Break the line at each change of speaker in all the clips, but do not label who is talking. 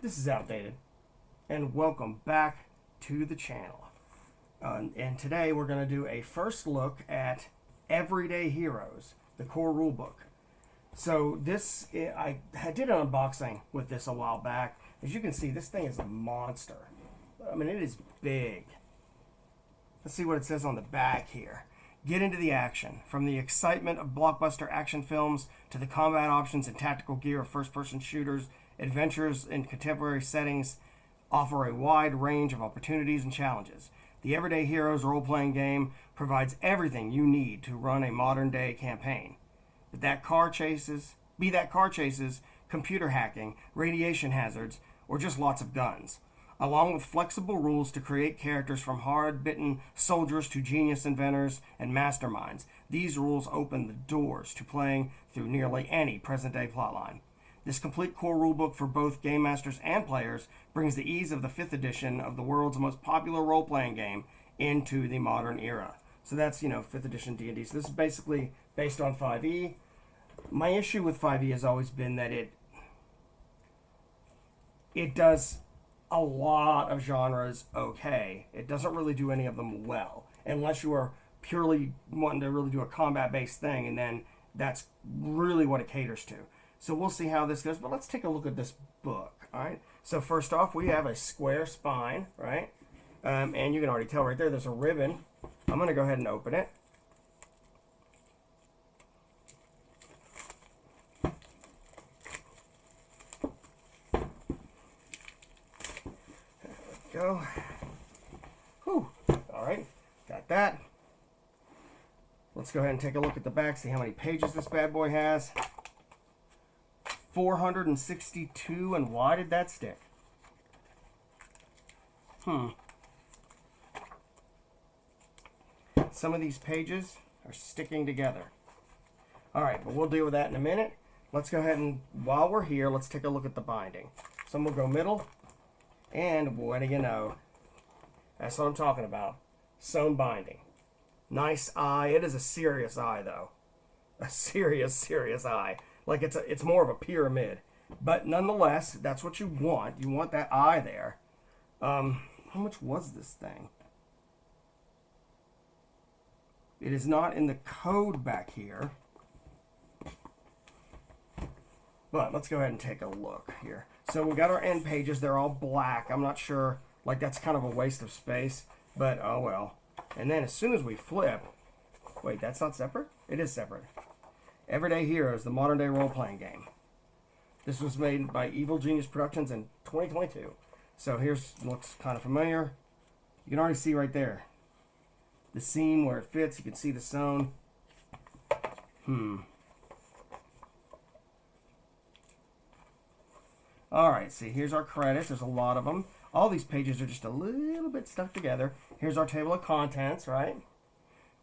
This is Outdated, and welcome back to the channel. And today we're going to do a first look at Everyday Heroes, the core rulebook. So I did an unboxing with this a while back. As you can see, this thing is a monster. I mean, it is big. Let's see what it says on the back here. Get into the action. From the excitement of blockbuster action films to the combat options and tactical gear of first-person shooters, adventures in contemporary settings offer a wide range of opportunities and challenges. The Everyday Heroes role-playing game provides everything you need to run a modern-day campaign. Be that car chases, computer hacking, radiation hazards, or just lots of guns. Along with flexible rules to create characters from hard-bitten soldiers to genius inventors and masterminds, these rules open the doors to playing through nearly any present-day plotline. This complete core rulebook for both game masters and players brings the ease of the 5th edition of the world's most popular role-playing game into the modern era. So that's, 5th edition D&D. So this is basically based on 5e. My issue with 5e has always been that it does a lot of genres okay. It doesn't really do any of them well, unless you are purely wanting to really do a combat-based thing, and then that's really what it caters to. So we'll see how this goes, but let's take a look at this book, all right? So first off, we have a square spine, right? And you can already tell right there's a ribbon. I'm going to go ahead and open it. Go. Whew. All right, got that. Let's go ahead and take a look at the back, see how many pages this bad boy has. 462, and why did that stick? Some of these pages are sticking together. All right, but we'll deal with that in a minute. Let's go ahead and, while we're here, let's take a look at the binding. So I'm gonna go middle. And what do you know? That's what I'm talking about. Sewn binding. Nice eye. It is a serious eye, though. A serious eye. Like it's more of a pyramid. But nonetheless, that's what you want. You want that eye there. How much was this thing? It is not in the code back here. But let's go ahead and take a look here. So we got our end pages. They're all black. I'm not sure. Like, that's kind of a waste of space. But, oh well. And then as soon as we flip... Wait, that's not separate? It is separate. Everyday Heroes, the modern-day role-playing game. This was made by Evil Genius Productions in 2022. So looks kind of familiar. You can already see right there. The seam where it fits. You can see the sewn. Alright, see, here's our credits. There's a lot of them. All these pages are just a little bit stuck together. Here's our table of contents, right?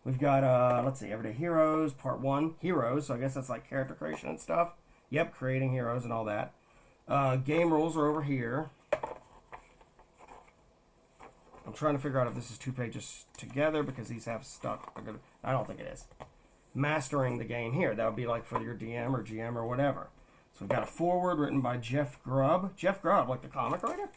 We've got, let's see, Everyday Heroes, Part 1, Heroes. So I guess that's like character creation and stuff. Yep, creating heroes and all that. Game rules are over here. I'm trying to figure out if this is 2 pages together because these have stuck. I don't think it is. Mastering the game here. That would be like for your DM or GM or whatever. So we've got a foreword written by Jeff Grubb. Jeff Grubb, like the comic writer?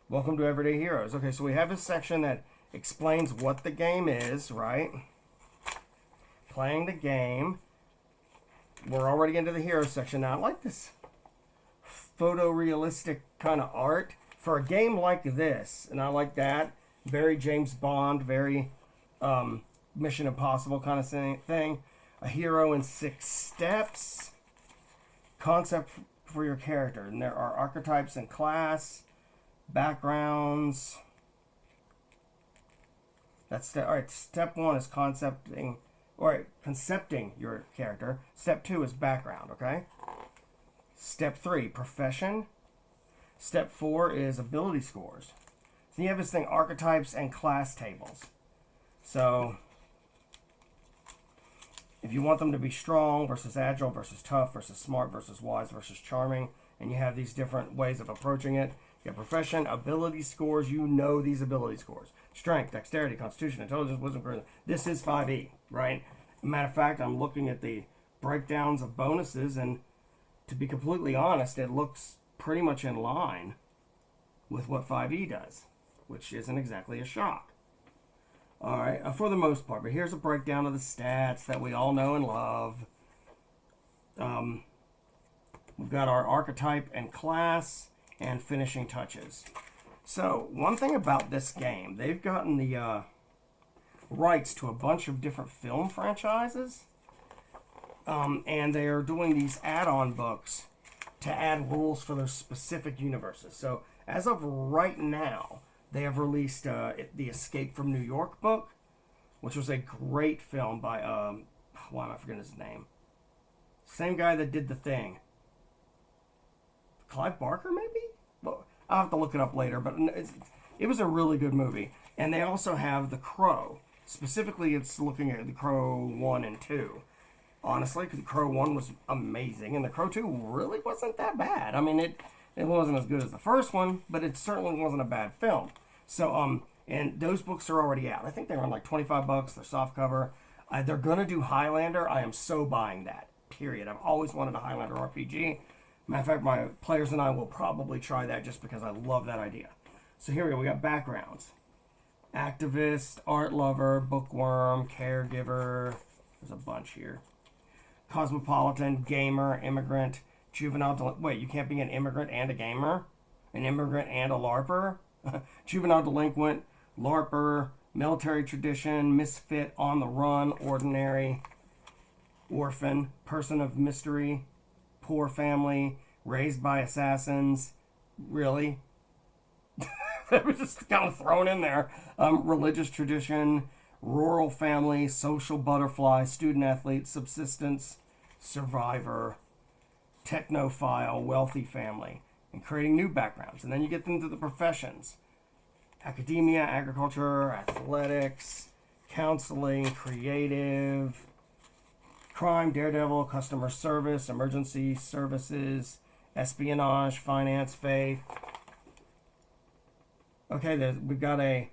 Welcome to Everyday Heroes. Okay, so we have a section that explains what the game is, right? Playing the game. We're already into the Heroes section now. I like this photorealistic kind of art for a game like this. And I like that. Very James Bond, very Mission Impossible kind of thing. A hero in 6 steps. Concept for your character. And there are archetypes and class. Backgrounds. Alright, step 1 is concepting your character. Step 2 is background, okay? Step 3, profession. Step 4 is ability scores. So you have this thing, archetypes and class tables. So if you want them to be strong versus agile versus tough versus smart versus wise versus charming, and you have these different ways of approaching it. You have profession, ability scores, these ability scores. Strength, dexterity, constitution, intelligence, wisdom, charisma. This is 5e, right? Matter of fact, I'm looking at the breakdowns of bonuses, and to be completely honest, it looks pretty much in line with what 5e does, which isn't exactly a shock. All right, for the most part. But here's a breakdown of the stats that we all know and love. We've got our archetype and class and finishing touches. So, one thing about this game, they've gotten the rights to a bunch of different film franchises. And they are doing these add-on books to add rules for those specific universes. So, as of right now, they have released the Escape from New York book, which was a great film by, why am I forgetting his name? Same guy that did The Thing. Clive Barker, maybe? Well, I'll have to look it up later, but it was a really good movie. And they also have The Crow. Specifically, it's looking at The Crow 1 and 2. Honestly, The Crow 1 was amazing, and The Crow 2 really wasn't that bad. I mean, it wasn't as good as the first one, but it certainly wasn't a bad film. So, and those books are already out. I think they're on like $25. They're soft cover. They're going to do Highlander. I am so buying that, period. I've always wanted a Highlander RPG. Matter of fact, my players and I will probably try that just because I love that idea. So here we go. We got backgrounds. Activist, art lover, bookworm, caregiver. There's a bunch here. Cosmopolitan, gamer, immigrant, juvenile wait, you can't be an immigrant and a gamer? An immigrant and a LARPer? Juvenile delinquent, LARPer, military tradition, misfit, on the run, ordinary, orphan, person of mystery, poor family, raised by assassins. Really? That was just kind of thrown in there. Religious tradition, rural family, social butterfly, student athlete, subsistence, survivor, technophile, wealthy family, and creating new backgrounds. And then you get into the professions. Academia, agriculture, athletics, counseling, creative, crime, daredevil, customer service, emergency services, espionage, finance, faith. Okay, we've got a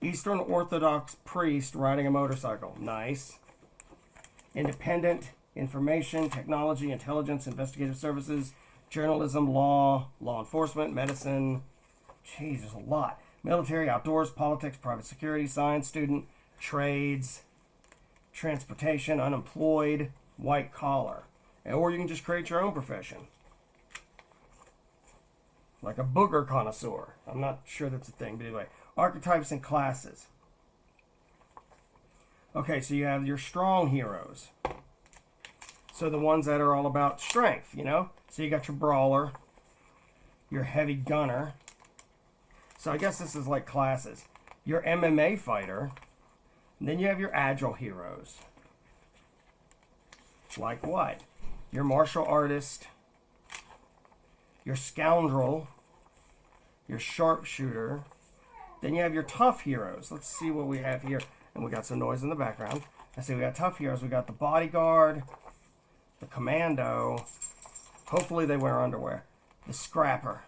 Eastern Orthodox priest riding a motorcycle. Nice. Independent, information, technology, intelligence, investigative services, journalism, law, law enforcement, medicine. Jeez, there's a lot. Military, outdoors, politics, private security, science, student, trades, transportation, unemployed, white collar. Or you can just create your own profession. Like a booger connoisseur. I'm not sure that's a thing, but anyway. Archetypes and classes. Okay, so you have your strong heroes. So the ones that are all about strength, you know? So you got your brawler, your heavy gunner. So I guess this is like classes. Your MMA fighter. And then you have your agile heroes. Like what? Your martial artist, your scoundrel, your sharpshooter. Then you have your tough heroes. Let's see what we have here. And we got some noise in the background. I see we got tough heroes. We got the bodyguard, the commando. Hopefully they wear underwear. The scrapper.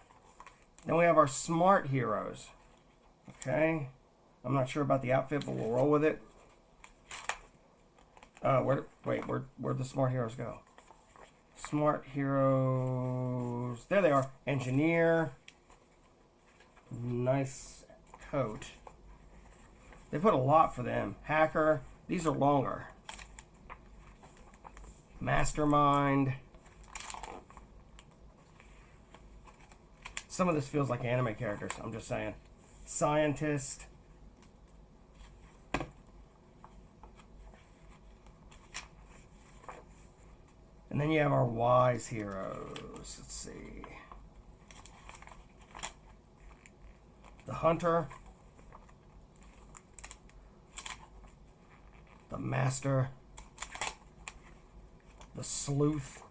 Then we have our smart heroes. Okay. I'm not sure about the outfit, but we'll roll with it. Where'd the smart heroes go? Smart heroes. There they are. Engineer. Nice coat. They put a lot for them. Hacker. These are longer. Mastermind. Some of this feels like anime characters. I'm just saying. Scientist. And then you have our wise heroes. Let's see. The hunter. The master. The sleuth.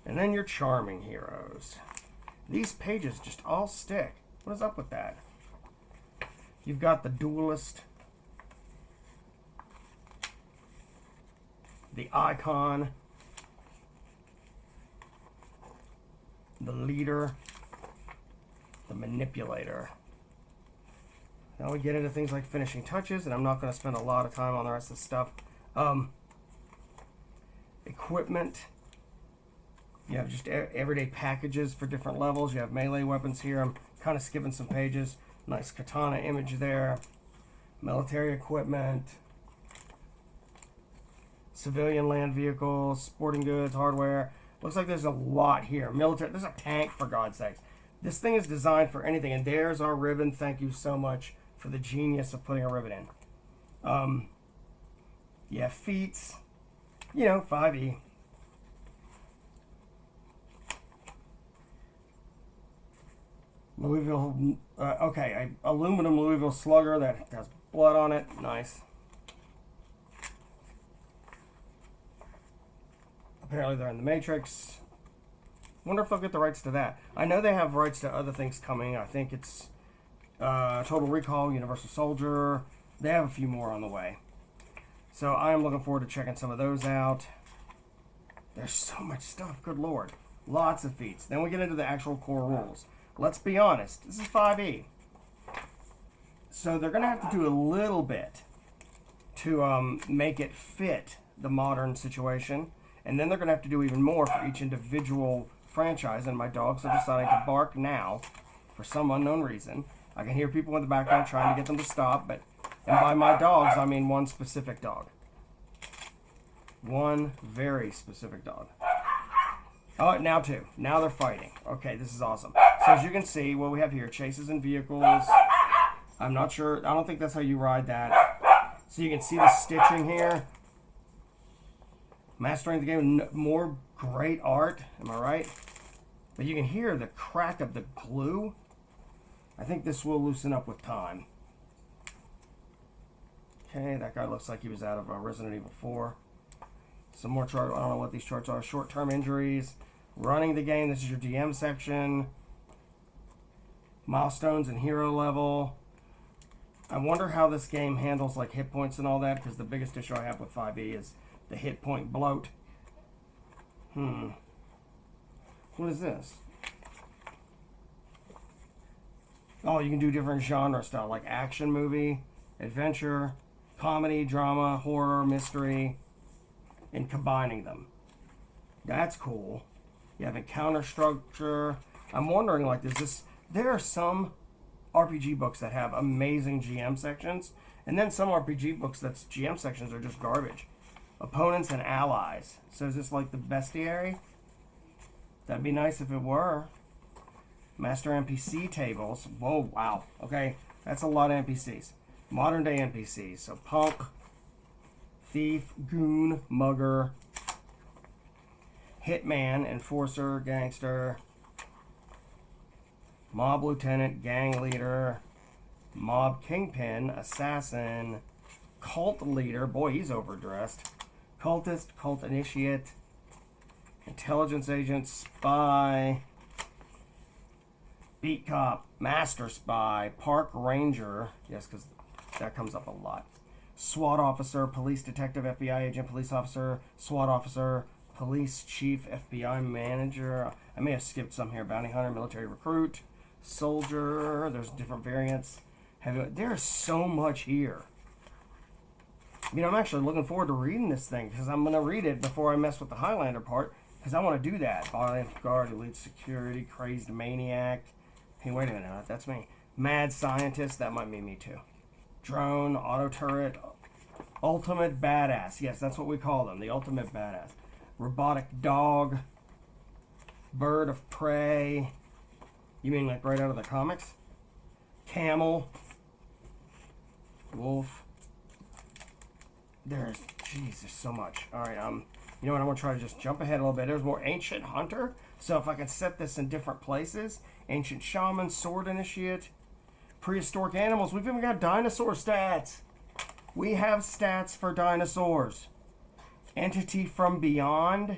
And then your charming heroes. These pages just all stick. What is up with that? You've got the duelist. The icon, the leader, the manipulator. Now we get into things like finishing touches, and I'm not going to spend a lot of time on the rest of the stuff. Equipment, You have just everyday packages for different levels. You have melee weapons here. I'm kind of skipping some pages. Nice katana image there. Military equipment. Civilian land vehicles. Sporting goods, hardware. Looks like there's a lot here. Military. There's a tank, for God's sakes. This thing is designed for anything. And there's our ribbon. Thank you so much for the genius of putting a ribbon in. Yeah, feats. 5e. Louisville, okay, aluminum Louisville Slugger that has blood on it. Nice. Apparently they're in the Matrix. Wonder if they'll get the rights to that. I know they have rights to other things coming. I think it's Total Recall, Universal Soldier. They have a few more on the way. So I am looking forward to checking some of those out. There's so much stuff. Good Lord. Lots of feats. Then we get into the actual core rules. Let's be honest. This is 5e. So they're going to have to do a little bit to make it fit the modern situation. And then they're going to have to do even more for each individual franchise. And my dogs are deciding to bark now for some unknown reason. I can hear people in the background trying to get them to stop. And by my dogs, I mean one specific dog. One very specific dog. Oh, now two. Now they're fighting. Okay, this is awesome. So as you can see, what we have here, chases and vehicles. I'm not sure. I don't think that's how you ride that. So you can see the stitching here. Mastering the game. More great art. Am I right? But you can hear the crack of the glue. I think this will loosen up with time. Okay, that guy looks like he was out of Resident Evil 4. Some more charts. I don't know what these charts are. Short-term injuries. Running the game. This is your DM section. Milestones and hero level. I wonder how this game handles like hit points and all that, because the biggest issue I have with 5e is the hit point bloat. What is this? Oh, you can do different genre style, like action movie, adventure, comedy, drama, horror, mystery, and combining them. That's cool. You have encounter structure. I'm wondering, like, there are some RPG books that have amazing GM sections, and then some RPG books that's GM sections are just garbage. Opponents and allies. So is this like the bestiary? That'd be nice if it were. Master NPC tables. Whoa, wow. Okay, that's a lot of NPCs. Modern day NPCs. So punk, thief, goon, mugger, hitman, enforcer, gangster, mob lieutenant, gang leader, mob kingpin, assassin, cult leader. Boy, he's overdressed. Cultist, cult initiate, intelligence agent, spy, beat cop, master spy, park ranger. Yes, because that comes up a lot. SWAT officer, police detective, FBI agent, police officer, SWAT officer, police chief, FBI manager. I may have skipped some here. Bounty hunter, military recruit, soldier. There's different variants. There's so much here. I'm actually looking forward to reading this thing, because I'm going to read it before I mess with the Highlander part, because I want to do that. Bodyguard, elite security, crazed maniac. Hey, wait a minute. That's me. Mad scientist. That might be me too. Drone, auto turret, ultimate badass. Yes, that's what we call them. The ultimate badass. Robotic dog. Bird of prey. You mean like right out of the comics? Camel. Wolf. There's so much. All right, you know what? I'm gonna try to just jump ahead a little bit. There's more ancient hunter. So if I can set this in different places, ancient shaman, sword initiate, prehistoric animals. We've even got dinosaur stats. We have stats for dinosaurs. Entity from beyond.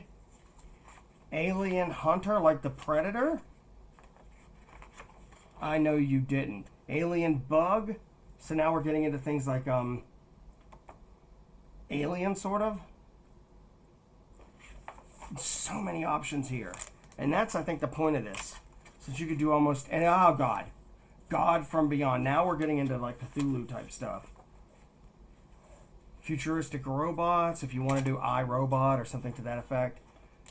Alien hunter, like the Predator. I know you didn't. Alien bug. So now we're getting into things like alien, sort of. So many options here. And that's, I think, the point of this. Since you could do almost... And, oh, God. God from beyond. Now we're getting into, like, Cthulhu type stuff. Futuristic robots, if you want to do iRobot or something to that effect.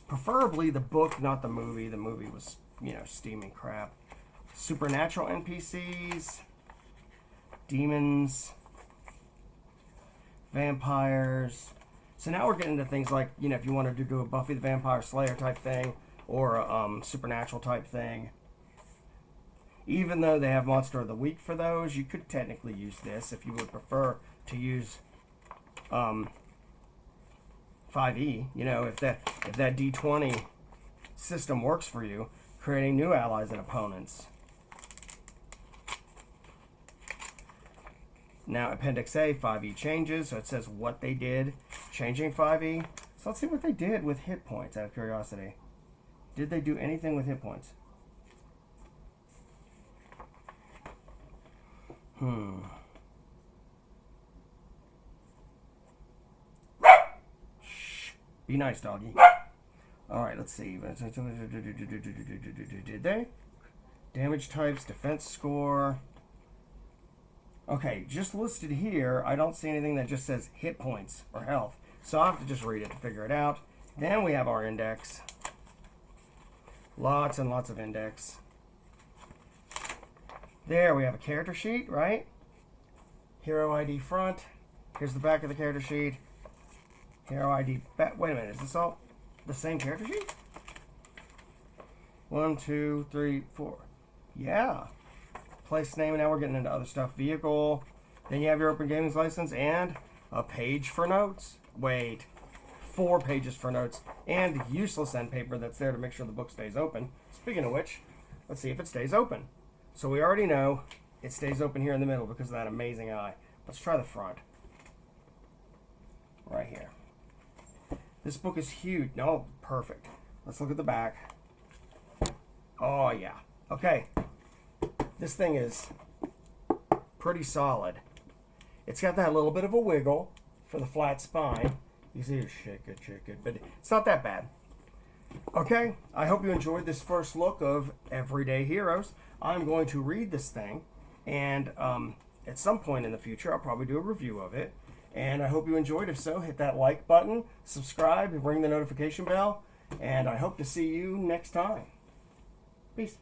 Preferably the book, not the movie. The movie was, steaming crap. Supernatural NPCs, demons, vampires. So now we're getting into things like, if you wanted to do a Buffy the Vampire Slayer type thing or a supernatural type thing. Even though they have Monster of the Week for those, you could technically use this if you would prefer to use 5e. If that D20 system works for you, creating new allies and opponents. Now, Appendix A, 5e changes, so it says what they did changing 5e. So let's see what they did with hit points, out of curiosity. Did they do anything with hit points? Shh. Be nice, doggy. Alright, let's see. Did they? Damage types, defense score. Okay, just listed here, I don't see anything that just says hit points or health. So I'll have to just read it to figure it out. Then we have our index. Lots and lots of index. There, we have a character sheet, right? Hero ID front. Here's the back of the character sheet. Hero ID back. Wait a minute, is this all the same character sheet? 1, 2, 3, 4. Yeah. Place name, and now we're getting into other stuff. Vehicle. Then you have your Open Gaming's license and a page for notes. Wait. 4 pages for notes. And useless end paper that's there to make sure the book stays open. Speaking of which, let's see if it stays open. So we already know it stays open here in the middle because of that amazing eye. Let's try the front. Right here. This book is huge. No, perfect. Let's look at the back. Oh, yeah. Okay. This thing is pretty solid. It's got that little bit of a wiggle for the flat spine. You see it shake it, but it's not that bad. Okay, I hope you enjoyed this first look of Everyday Heroes. I'm going to read this thing, and at some point in the future, I'll probably do a review of it. And I hope you enjoyed. If so, hit that like button, subscribe, and ring the notification bell. And I hope to see you next time. Peace.